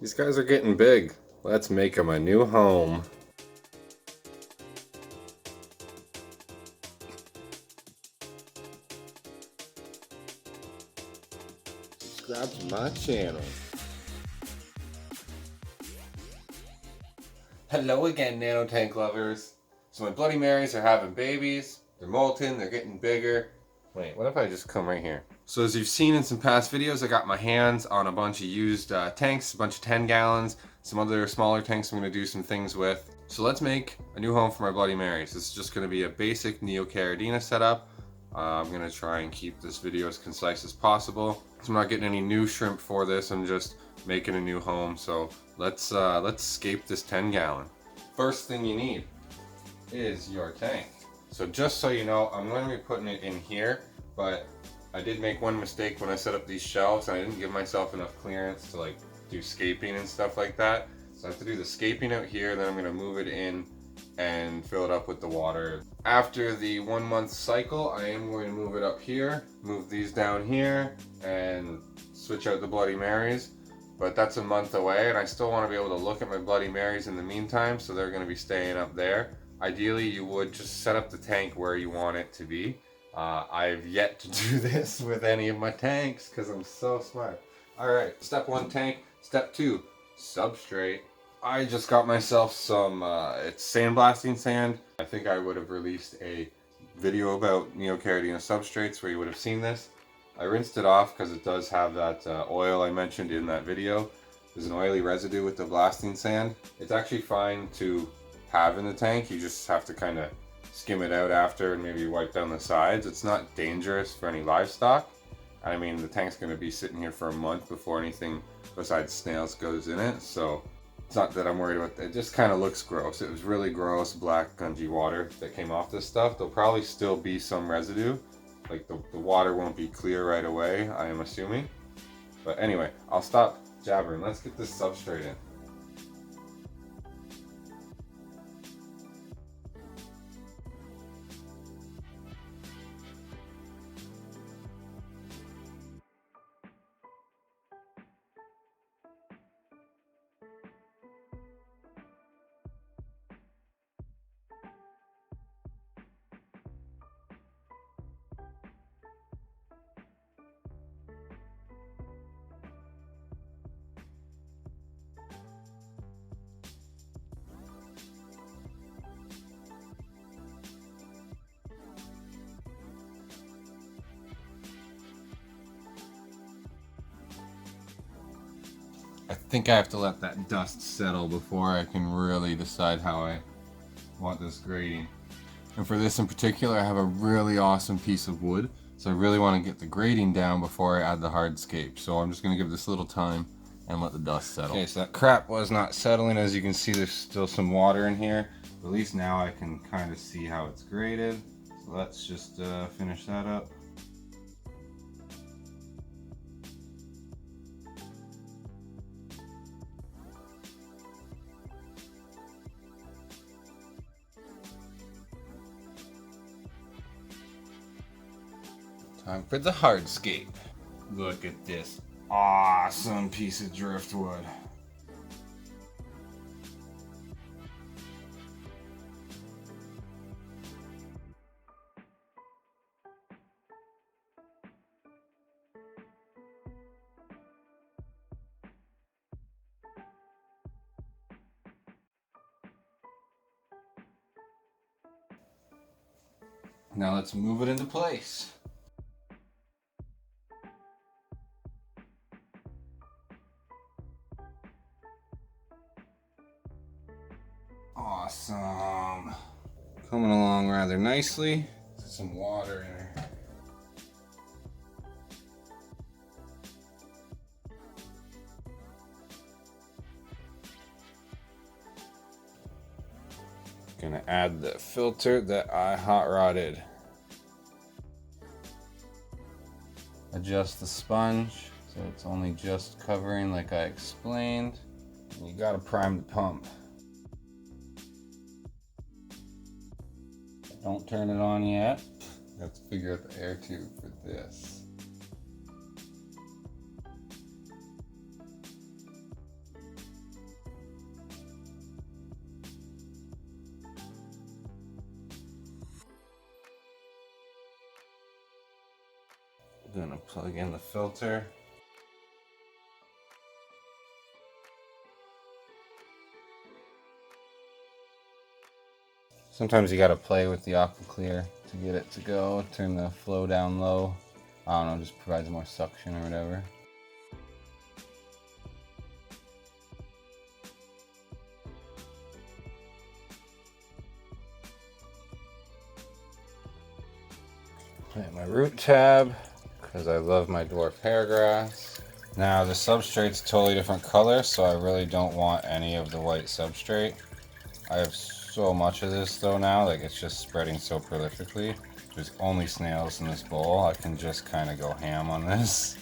These guys are getting big. Let's make them a new home. Subscribe to my channel. Hello again, Nano Tank lovers. So my Bloody Marys are having babies. They're molting, they're getting bigger. Wait, what if I just come right here? So as you've seen in some past videos, I got my hands on a bunch of used tanks, a bunch of 10 gallons, some other smaller tanks I'm going to do some things with. So let's make a new home for my Bloody Marys. This is just going to be a basic Neocaridina setup. I'm going to try and keep this video as concise as possible. So I'm not getting any new shrimp for this, I'm just making a new home. So let's scape this 10 gallon. First thing you need is your tank. So just so you know, I'm going to be putting it in here, but I did make one mistake when I set up these shelves, and I didn't give myself enough clearance to like do scaping and stuff like that. So I have to do the scaping out here, then I'm going to move it in and fill it up with the water. After the 1 month cycle, I am going to move it up here, move these down here, and switch out the Bloody Marys. But that's a month away, and I still want to be able to look at my Bloody Marys in the meantime, so they're going to be staying up there. Ideally, you would just set up the tank where you want it to be. I've yet to do this with any of my tanks because I'm so smart. Alright, step 1 tank, step 2 substrate. I just got myself some, it's sandblasting sand. I think I would have released a video about Neocaridina substrates where you would have seen this. I rinsed it off because it does have that oil I mentioned in that video. There's an oily residue with the blasting sand. It's actually fine to have in the tank. You just have to kind of skim it out after and maybe wipe down the sides. It's not dangerous for any livestock. I mean, the tank's going to be sitting here for a month before anything besides snails goes in it, so it's not that I'm worried about that. It just kind of looks gross. It was really gross black gungy water that came off this stuff. There'll probably still be some residue. Like the water won't be clear right away, I am assuming. But anyway, I'll stop jabbering. Let's get this substrate in. I think I have to let that dust settle before I can really decide how I want this grading. And for this in particular, I have a really awesome piece of wood, so I really want to get the grading down before I add the hardscape. So I'm just going to give this a little time and let the dust settle. Okay, so that crap was not settling. As you can see, there's still some water in here. But at least now I can kind of see how it's graded. So let's just finish that up. Time for the hardscape. Look at this awesome piece of driftwood. Now let's move it into place. Awesome. Coming along rather nicely. Some water in there. Gonna add the filter that I hot rodded. Adjust the sponge so it's only just covering like I explained. And you gotta prime the pump. Don't turn it on yet. Let's figure out the air tube for this. gonna plug in the filter. Sometimes you gotta play with the AquaClear to get it to go. Turn the flow down low. I don't know, just provides more suction or whatever. Plant my root tab because I love my dwarf hairgrass. Now the substrate's a totally different color, so I really don't want any of the white substrate. I have so much of this though now, like it's just spreading so prolifically. There's only snails in this bowl. I can just kind of go ham on this.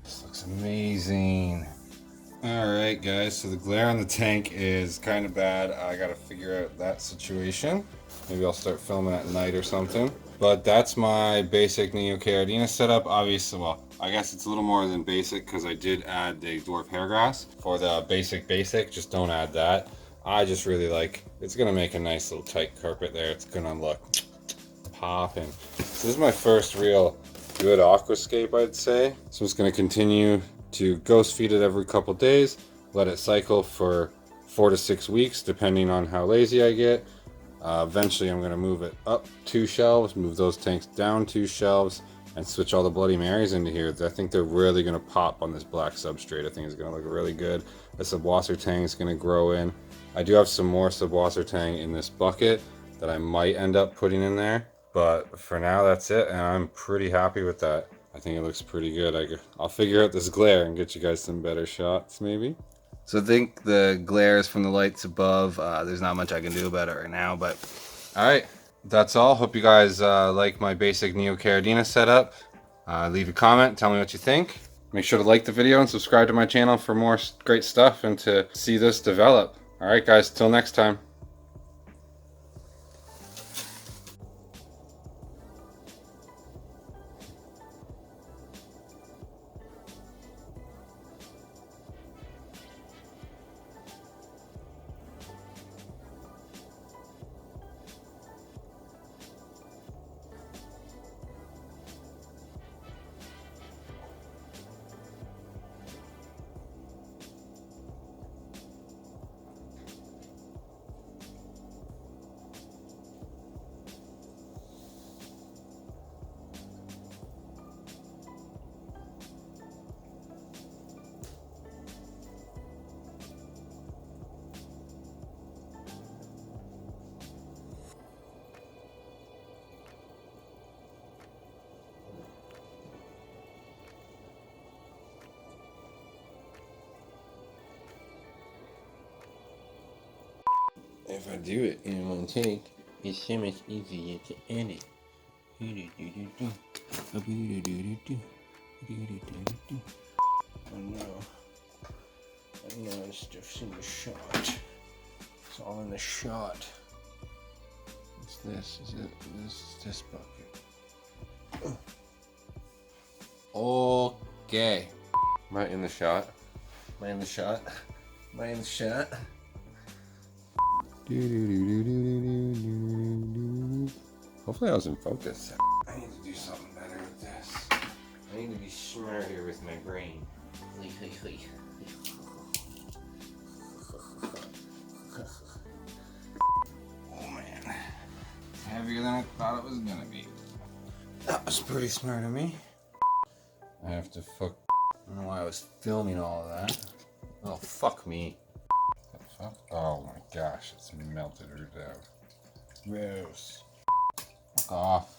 This looks amazing. Alright guys, so the glare on the tank is kind of bad. I gotta figure out that situation. Maybe I'll start filming at night or something. But that's my basic Neocaridina setup. Obviously, well, I guess it's a little more than basic because I did add the dwarf hairgrass. For the basic, just don't add that. I just really like, it's gonna make a nice little tight carpet there. It's gonna look popping. So this is my first real good aquascape, I'd say. So I'm just gonna continue to ghost feed it every couple days, let it cycle for 4 to 6 weeks, depending on how lazy I get. Eventually I'm gonna move it up 2 shelves, move those tanks down 2 shelves, and switch all the Bloody Marys into here. I think they're really gonna pop on this black substrate. I think it's gonna look really good. The Subwasser Tang is gonna grow in. I do have some more Subwasser Tang in this bucket that I might end up putting in there, but for now that's it, and I'm pretty happy with that. I think it looks pretty good. I'll figure out this glare and get you guys some better shots, maybe. So I think the glare is from the lights above. There's not much I can do about it right now, but all right, that's all. Hope you guys like my basic Neocaridina setup. Leave a comment, tell me what you think. Make sure to like the video and subscribe to my channel for more great stuff and to see this develop. All right, guys, till next time. If I do it in one take, it's so much easier to edit. I know this stuff's in the shot. It's all in the shot. What's this? Is it this bucket? Okay. Am I in the shot? Am I in the shot? Am I in the shot? Hopefully I was in focus. I need to do something better with this. I need to be smarter with my brain. Oh man. Heavier than I thought it was gonna be. That was pretty smart of me. I have to fuck. I don't know why I was filming all of that. Oh, fuck me. Oh my gosh, it's melted right down. Gross. Fuck off.